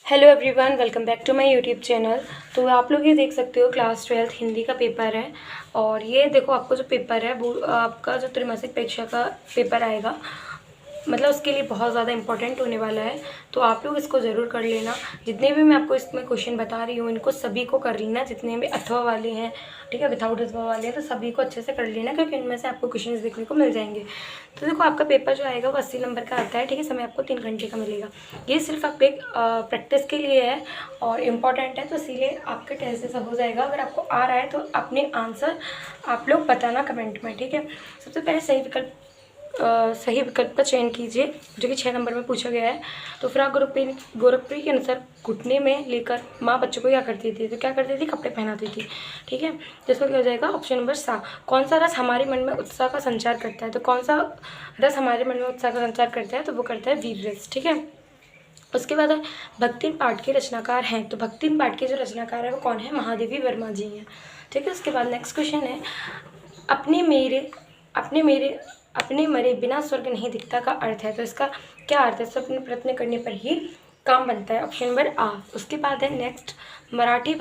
Hello everyone, welcome back to my YouTube channel. तो आप लोग ये देख सकते हो क्लास 12th हिंदी का पेपर है। और ये देखो, आपको जो पेपर है वो आपका जो त्रैमासिक परीक्षा का पेपर आएगा, मतलब उसके लिए बहुत ज़्यादा इंपॉर्टेंट होने वाला है। तो आप लोग इसको ज़रूर कर लेना। जितने भी मैं आपको इसमें क्वेश्चन बता रही हूँ इनको सभी को कर लेना, जितने भी अथवा वाले हैं, ठीक है, विदाउट अथवा वाले हैं, तो सभी को अच्छे से कर लेना, क्योंकि इनमें से आपको क्वेश्चन देखने को मिल जाएंगे। तो देखो, आपका पेपर जो आएगा वो 80 नंबर का आता है, ठीक है। समय आपको 3 घंटे का मिलेगा। ये सिर्फ आपके प्रैक्टिस के लिए है और इम्पॉर्टेंट है, तो इसीलिए आपके टेस्ट जैसा हो जाएगा। अगर आपको आ रहा है तो अपने आंसर आप लोग बताना कमेंट में, ठीक है। सबसे पहले सही विकल्प का चयन कीजिए, जो कि 6 नंबर में पूछा गया है। तो फिर गोरखपुरी के अनुसार घुटने में लेकर माँ बच्चों को क्या करती थी? तो क्या करती थी? कपड़े पहनाती थी, ठीक है। जिसको क्या हो जाएगा? ऑप्शन नंबर सा। कौन सा रस हमारे मन में उत्साह का संचार करता है? तो कौन सा रस हमारे मन में उत्साह का संचार करता है? तो वो करता है वीर रस, ठीक है। उसके बाद है भक्तिन पाठ के रचनाकार हैं। तो भक्तिन पाठ के जो रचनाकार है वो कौन है? महादेवी वर्मा जी हैं, ठीक है। उसके बाद नेक्स्ट क्वेश्चन है, अपने मरे बिना स्वर्ग नहीं दिखता का अर्थ है। तो इसका क्या अर्थ है? स्वप्न प्रयत्न करने पर ही काम बनता है, ऑप्शन नंबर आ। उसके बाद है नेक्स्ट, मराठी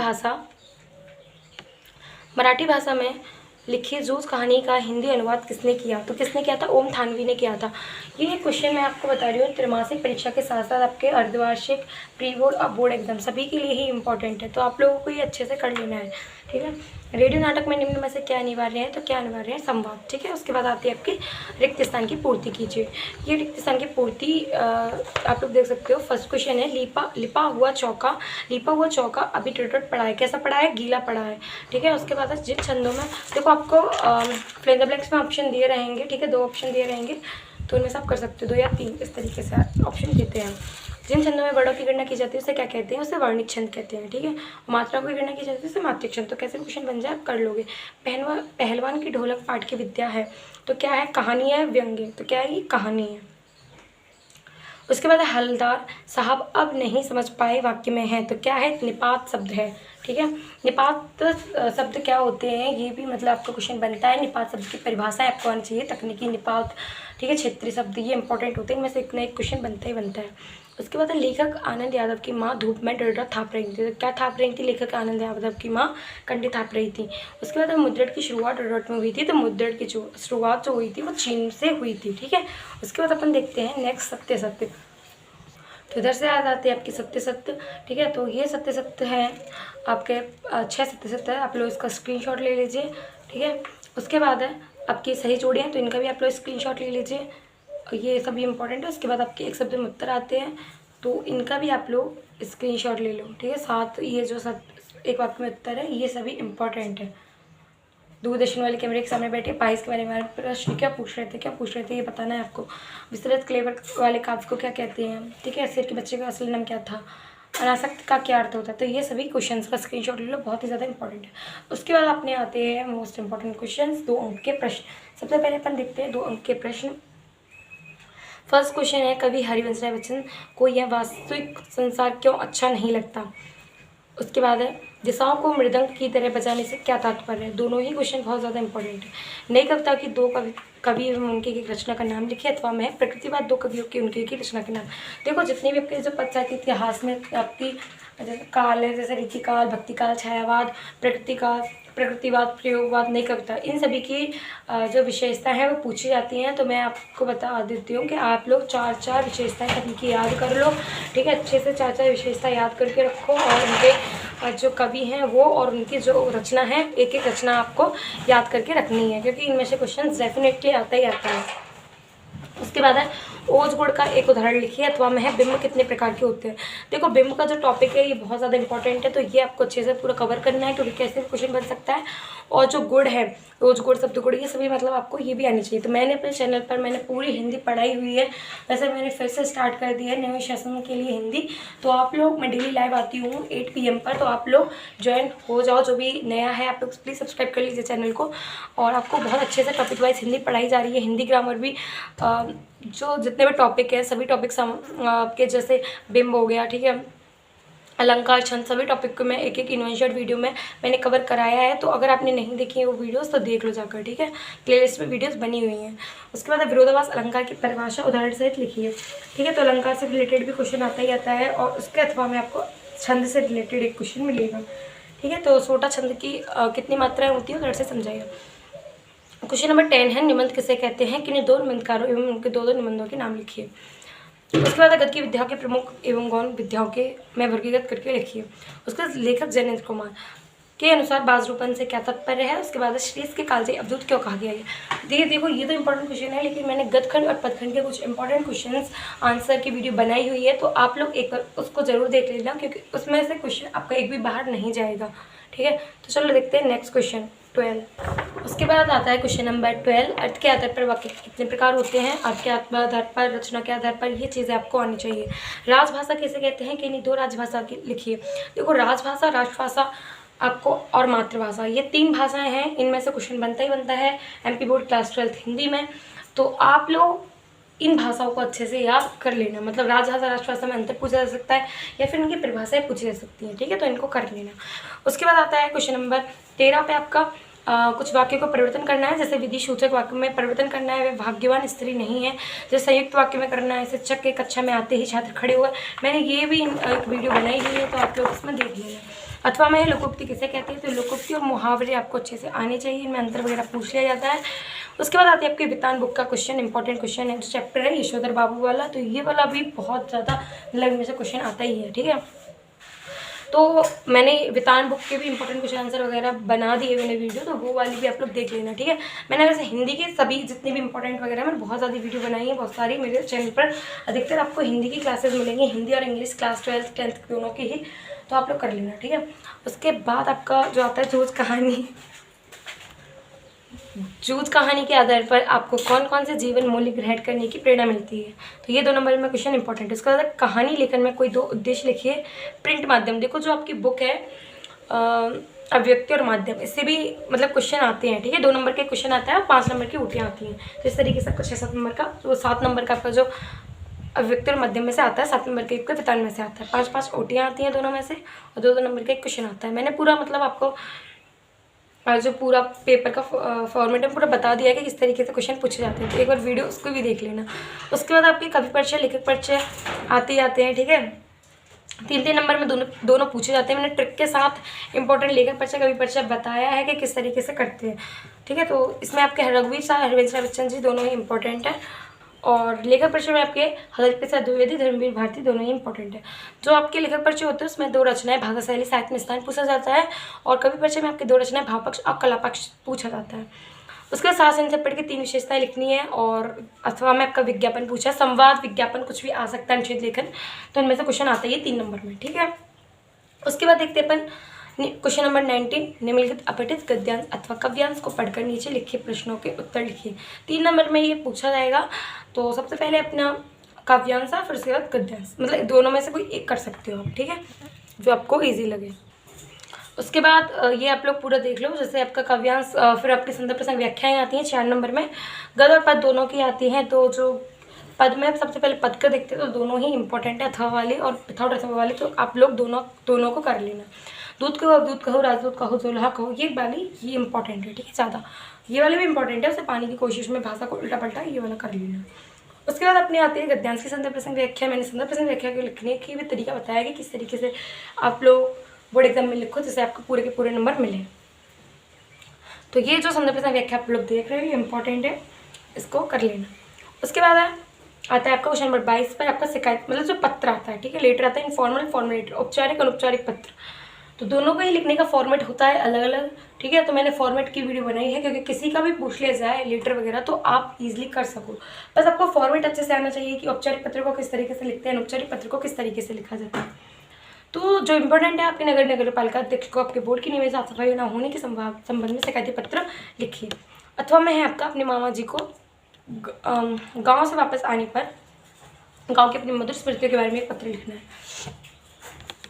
भाषा में लिखी जूझ कहानी का हिंदी अनुवाद किसने किया? तो किसने किया था? ओम थानवी ने किया था। ये क्वेश्चन मैं आपको बता रही हूँ, त्रैमासिक परीक्षा के साथ साथ आपके अर्धवार्षिक, प्री बोर्ड और बोर्ड एग्जाम सभी के लिए ही इंपॉर्टेंट है। तो आप लोगों को ये अच्छे से कर लेना है, ठीक है। रेडियो नाटक में निम्न में से क्या अनिवार्य है? तो क्या अनिवार्य है? संवाद, ठीक है। उसके बाद आती है आपकी रिक्त स्थान की पूर्ति कीजिए। ये रिक्त स्थान की पूर्ति आप लोग देख सकते हो। फर्स्ट क्वेश्चन है, लिपा हुआ चौका अभी टट पड़ा है। कैसा पड़ा है? गीला पड़ा है, ठीक है। उसके बाद जिन छंदों में, देखो आपको फिल इन द ब्लैंक्स में ऑप्शन दिए रहेंगे, ठीक है। 2 ऑप्शन दिए रहेंगे, तो उनमें से आप कर सकते हो 2 या 3, इस तरीके से ऑप्शन देते हैं। जिन छंदों में वर्णों की गणना की जाती है उसे क्या कहते हैं? उसे वर्णिक छंद कहते हैं, ठीक है। मात्रा की गणना की जाती है उसे मात्रिक छंद। तो कैसे क्वेश्चन बन जाए, आप कर लोगे। पहलवान की ढोलक पाठ की विद्या है। तो क्या है? कहानी है, व्यंग्य। तो क्या है? ये कहानी है। उसके बाद हलदार साहब अब नहीं समझ पाए वाक्य में है। तो क्या है? निपात शब्द है, ठीक है। निपात शब्द क्या होते हैं, ये भी मतलब आपका क्वेश्चन बनता है। निपात शब्द की परिभाषा आपको आनी चाहिए, तकनीकी निपात, ठीक है। क्षेत्रीय शब्द ये इंपॉर्टेंट होते हैं, इनमें से एक ना एक क्वेश्चन बनता ही बनता है। उसके बाद लेखक आनंद यादव की माँ धूप में डर थाप रही थी। तो क्या थाप रही थी? लेखक आनंद यादव की माँ कंडे थाप रही थी। उसके बाद मुद्रण की शुरुआत डर में हुई थी। तो मुद्रण की जो शुरुआत जो हुई थी वो चीन से हुई थी, ठीक है। उसके बाद अपन देखते हैं नेक्स्ट, सत्य। तो इधर से आ जाती है आपकी सत्य, ठीक है। तो ये सत्य है आपके 6 सत्य है। आप लोग इसका स्क्रीनशॉट ले लीजिए, ठीक है। उसके बाद है आपकी सही जोड़ियाँ, तो इनका भी आप लोग स्क्रीनशॉट ले लीजिए, ये सभी इंपॉर्टेंट है। उसके बाद आपके एक शब्द में उत्तर आते हैं, तो इनका भी आप लोग स्क्रीनशॉट ले लो, ठीक है। साथ ये जो एक वाक्य में उत्तर है, ये सभी इंपॉर्टेंट है। दूरदर्शन वाले कैमरे के सामने बैठे पाइस के बारे में प्रश्न क्या पूछ रहे थे ये बताना है आपको। विस्तृत क्लेवर वाले काव्य को क्या कहते हैं, ठीक है। शेर के बच्चे का असल नाम क्या था? अनासक्त का क्या अर्थ होता है? तो ये सभी क्वेश्चंस का स्क्रीनशॉट ले लो, बहुत ही ज़्यादा इंपॉर्टेंट है। उसके बाद अपने आते हैं मोस्ट इंपॉर्टेंट क्वेश्चन, 2 अंक के प्रश्न। सबसे पहले अपन देखते हैं 2 अंक के प्रश्न। फर्स्ट क्वेश्चन है, कवि हरिवंश राय बच्चन को यह वास्तविक संसार क्यों अच्छा नहीं लगता? उसके बाद है, दिशाओं को मृदंग की तरह बजाने से क्या तात्पर्य है? दोनों ही क्वेश्चन बहुत ज़्यादा इंपॉर्टेंट है। नई कविता की 2 कवि एवं उनके की रचना का नाम लिखिए, अथवा में प्रकृतिवाद 2 कवियों की उनके की रचना के नाम। देखो, जितने भी आपके जो पद साहित्य इतिहास में आपकी जैसे काल है, जैसे रीतिकाल, भक्तिकाल, छायावाद, प्रकृतिवाद, प्रयोगवाद, नई कविता, इन सभी की जो विशेषता है वो पूछी जाती हैं। तो मैं आपको बता देती हूँ कि आप लोग 4-4 विशेषताएं सभी की याद कर लो, ठीक है। अच्छे से 4-4 विशेषता याद करके रखो, और उनके जो कवि हैं वो और उनकी जो रचना है, एक एक रचना आपको याद करके रखनी है, क्योंकि इनमें से क्वेश्चन डेफिनेटली आता ही आता है। उसके बाद है, ओज गुण का एक उदाहरण लिखिए, अथवा में बिंब कितने प्रकार के होते हैं। देखो, बिंब का जो टॉपिक है ये बहुत ज़्यादा इंपॉर्टेंट है, तो ये आपको अच्छे से पूरा कवर करना है, क्योंकि कैसे क्वेश्चन बन सकता है। और जो गुण है, ओज गुण, शब्द गुण, ये सभी मतलब आपको ये भी आनी चाहिए। तो मैंने अपने चैनल पर मैंने पूरी हिंदी पढ़ाई हुई है। वैसे मैंने फिर से स्टार्ट कर दिया है नए सेशन के लिए हिंदी। तो आप लोग, मैं डेली लाइव आती हूँ 8 PM पर, तो आप लोग ज्वाइन हो जाओ। जो भी नया है आप लोग प्लीज़ सब्सक्राइब कर लीजिए चैनल को। और आपको बहुत अच्छे से टॉपिक वाइज हिंदी पढ़ाई जा रही है। हिंदी ग्रामर भी जो जितने भी टॉपिक है सभी टॉपिक्स आपके, जैसे बिंब हो गया, ठीक है, अलंकार, छंद, सभी टॉपिक को मैं एक एक इन्वेंशन वीडियो में मैंने कवर कराया है। तो अगर आपने नहीं देखी है वो वीडियोस तो देख लो जाकर, ठीक है। प्लेलिस्ट में वीडियोस बनी हुई हैं। उसके बाद विरोधाभास अलंकार की परिभाषा उदाहरण सहित लिखी है, ठीक है। तो अलंकार से रिलेटेड भी क्वेश्चन आता ही आता है, और उसके अथवा में आपको छंद से रिलेटेड एक क्वेश्चन मिलेगा, ठीक है। तो सोटा छंद की कितनी मात्राएं होती है उधर से समझाइए। क्वेश्चन नंबर 10 है, निबंध किसे कहते हैं, किन्हीं दो निबंधकारों एवं उनके दो निबंधों के नाम लिखिए। उसके बाद गद्य की विद्याओं के प्रमुख एवं गौण विद्याओं के में वर्गीकृत करके लिखिए। उसके बाद लेखक जयनेंद्र कुमार के अनुसार बाजरूपन से क्या तात्पर्य है। उसके बाद श्रीस के कालजयी अवधूत क्यों कहा गया है। देखो ये तो इंपॉर्टेंट क्वेश्चन है, लेकिन मैंने गद्यखंड और पदखंड के कुछ इंपॉर्टेंट क्वेश्चंस आंसर की वीडियो बनाई हुई है, तो आप लोग एक बार उसको जरूर देख लेना, क्योंकि उसमें से क्वेश्चन आपका एक भी बाहर नहीं जाएगा, ठीक है। तो चलो देखते हैं नेक्स्ट क्वेश्चन 12। उसके बाद आता है क्वेश्चन नंबर 12, अर्थ के आधार पर वाक्य कितने प्रकार होते हैं। अर्थ के आधार पर, रचना के आधार पर, ये चीज़ें आपको आनी चाहिए। राजभाषा किसे कहते हैं, कि नहीं दो राजभाषा लिखिए। देखो राजभाषा, राष्ट्रभाषा आपको और मातृभाषा, ये 3 भाषाएं हैं, इनमें से क्वेश्चन बनता ही बनता है MP बोर्ड क्लास 12 हिंदी में। तो आप लोग इन भाषाओं को अच्छे से याद कर लेना, मतलब राजभाषा राष्ट्रभाषा में अंतर पूछा जा सकता है या फिर इनकी परिभाषाएं पूछी जा सकती हैं, ठीक है। तो इनको कर लेना। उसके बाद आता है क्वेश्चन नंबर 13 पे आपका कुछ वाक्य को परिवर्तन करना है। जैसे विधि सूचक वाक्य में परिवर्तन करना है, वे भाग्यवान स्त्री नहीं है। जैसे संयुक्त वाक्य में करना है, शिक्षक के कक्षा में आते ही छात्र खड़े हुए। मैंने ये भी एक वीडियो बनाई हुई है, तो आप लोग इसमें देख लेना। अथवा में लोकोक्ति किसे कहते हैं, तो लोकोक्ति और मुहावरे आपको अच्छे से आने चाहिए, इनमें अंतर वगैरह पूछ लिया जाता है। उसके बाद आती है आपकी वितान बुक का क्वेश्चन, इंपॉर्टेंट क्वेश्चन है, जो चैप्टर है यशोधर बाबू वाला। तो ये वाला भी बहुत ज़्यादा मतलब में से क्वेश्चन आता ही है, ठीक है। तो मैंने वितान बुक के भी इंपॉर्टेंट क्वेश्चन आंसर वगैरह बना दिए मैंने वीडियो, तो वो वाली भी आप लोग देख लेना, ठीक है। मैंने वैसे हिंदी के सभी जितने भी इंपॉर्टेंट वगैरह मैंने बहुत ज़्यादा वीडियो बनाई है, बहुत सारी मेरे चैनल पर। अधिकतर आपको हिंदी की क्लासेस मिलेंगी, हिंदी और इंग्लिश क्लास 12th 10th दोनों की ही, तो आप लोग कर लेना, ठीक है। उसके बाद आपका जो आता है जूझ कहानी के आधार पर आपको कौन कौन से जीवन मूल्य ग्रहण करने की प्रेरणा मिलती है। तो ये 2 नंबर में क्वेश्चन इंपॉर्टेंट है। उसके बाद कहानी लेखन में कोई 2 उद्देश्य लिखिए। प्रिंट माध्यम, देखो जो आपकी बुक है अभिव्यक्ति और माध्यम, इससे भी मतलब क्वेश्चन आते हैं, ठीक है। 2 नंबर के क्वेश्चन आता है और 5 नंबर की ऊटियाँ आती हैं। तो इस तरीके से आपका 6-7 नंबर का, तो 7 नंबर का आपका जो अभिव्यक्ति और मध्यम में से आता है, 7 नंबर के एक का वितान में से आता है, 5-5 ऊटियाँ आती हैं दोनों में से, और 2-2 नंबर का एक क्वेश्चन आता है। मैंने पूरा मतलब आपको जो पूरा पेपर का फॉर्मेट है पूरा बता दिया है कि किस तरीके से क्वेश्चन पूछे जाते हैं, तो एक बार वीडियो उसको भी देख लेना। उसके बाद आपके कवि परिचय, लेखक परिचय आते हैं, ठीक है। 3-3 नंबर में दोनों पूछे जाते हैं। मैंने ट्रिक के साथ इंपॉर्टेंट लेखक परिचय, कवि परिचय बताया है कि किस तरीके से करते हैं, ठीक है। तो इसमें आपके रघुवीर शाह, हरवंश राय बच्चन जी दोनों ही इंपॉर्टेंट है, और लेखक परिचय में आपके हरित प्रसाद द्विवेदी, धर्मवीर भारती दोनों ही इंपॉर्टेंट है। जो आपके लेखक परिचय होते हैं उसमें 2 रचनाएं, भाषा शैली, साहित्य में स्थान पूछा जाता है, और कवि परिचय में आपके 2 रचनाएं, भाव पक्ष और कला पक्ष पूछा जाता है। उसके बाद शासन से पढ़ के 3 विशेषताएं लिखनी है, और अथवा में आपका विज्ञापन पूछा, संवाद, विज्ञापन कुछ भी आ सकता है, अनुच्छेद लेखन, तो इनमें से क्वेश्चन आता है 3 नंबर में, ठीक है। उसके बाद देखते हैं अपन क्वेश्चन नंबर 19, निम्नलिखित अपठित गद्यांश अथवा काव्यांश को पढ़कर नीचे लिखे प्रश्नों के उत्तर लिखिए। 3 नंबर में ये पूछा जाएगा। तो सबसे पहले अपना काव्यांश है, फिर उसके बाद गद्यांश, मतलब दोनों में से कोई एक कर सकते हो आप, ठीक है, जो आपको ईजी लगे। उसके बाद ये आप लोग पूरा देख लो। जैसे आपका काव्यांश, फिर आपके संदर्भ प्रसंग व्याख्याएं आती हैं 4 नंबर में, गद और पद दोनों की आती हैं। तो जो पद में सबसे पहले पद का देखते हैं, तो दोनों ही इंपॉर्टेंट है, अथवा वाली और विथआउट अथवा वाली, तो आप लोग दोनों को कर लेना। दूध कहो, अवधूत कहो, राजदूत कहो, जोल्हा कहो, ये वाली ये इंपॉर्टेंट है, ठीक है, ज़्यादा। ये वाली भी इंपॉर्टेंट है, उसे पाने की कोशिश में भाषा को उल्टा पलटा ये वाला कर लेना। उसके बाद अपने आती है गद्यांश की संदर्भ प्रसंग व्याख्या। मैंने संदर्भ प्रसंग व्याख्या को लिखने की भी तरीका बताया कि किस तरीके से आप लोग बोर्ड एग्जाम में लिखो जिससे आपको पूरे के पूरे नंबर मिले। तो ये जो संदर्भ प्रसंग व्याख्या आप लोग देख रहे हो ये इंपॉर्टेंट है, इसको कर लेना। उसके बाद आता है आपका क्वेश्चन नंबर 22 पर आपका शिकायत, मतलब जो पत्र आता है, ठीक है, लेटर आता है, इनफॉर्मल, फॉर्मल लेटर, औपचारिक अनौपचारिक पत्र। तो दोनों का ही लिखने का फॉर्मेट होता है अलग अलग, ठीक है। तो मैंने फॉर्मेट की वीडियो बनाई है, क्योंकि किसी का भी पूछ लिया जाए लेटर वगैरह तो आप इजीली कर सको। बस आपको फॉर्मेट अच्छे से आना चाहिए कि औपचारिक पत्र को किस तरीके से लिखते हैं, अनौपचारिक पत्र को किस तरीके से लिखा जाता है। तो जो इंपॉर्टेंट है, आपके नगर पालिका अध्यक्ष को आपके बोर्ड की नियमित साफ सफाई न होने के संबंध में शिकायती पत्र लिखिए। अथवा में है आपका अपने मामा जी को गाँव से वापस आने पर गाँव की अपनी मधुर स्मृतियों के बारे में एक पत्र लिखना है।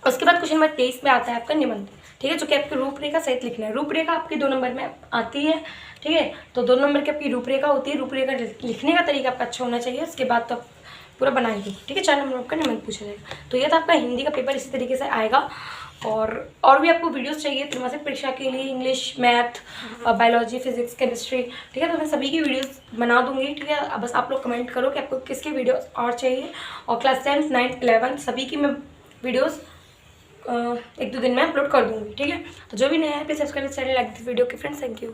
उसके बाद क्वेश्चन नंबर 23 में आता है आपका निबंध, ठीक है, जो कि आपकी रूपरेखा सहित लिखना है। रूपरेखा आपकी 2 नंबर में आती है, ठीक है। तो 2 नंबर की आपकी रूपरेखा होती है। रूपरेखा लिखने का तरीका आपका अच्छा होना चाहिए। उसके बाद तो पूरा बनाएंगे, ठीक है। 4 नंबर आपका निबंध पूछा जाएगा। तो ये था आपका हिंदी का पेपर, इसी तरीके से आएगा। और भी आपको वीडियोस चाहिए त्रैमासिक परीक्षा के लिए, English, math, biology, physics, chemistry, ठीक है, तो मैं सभी की वीडियोस बना दूंगी, ठीक है। बस आप लोग कमेंट करो कि आपको किसकी वीडियोस और चाहिए। और क्लास 10th, 9th, 11th सभी की मैं वीडियोस 1-2 दिन में अपलोड कर दूंगी, ठीक है। तो जो भी नया है please subscribe channel, like this video के फ्रेंड्स। Thank you.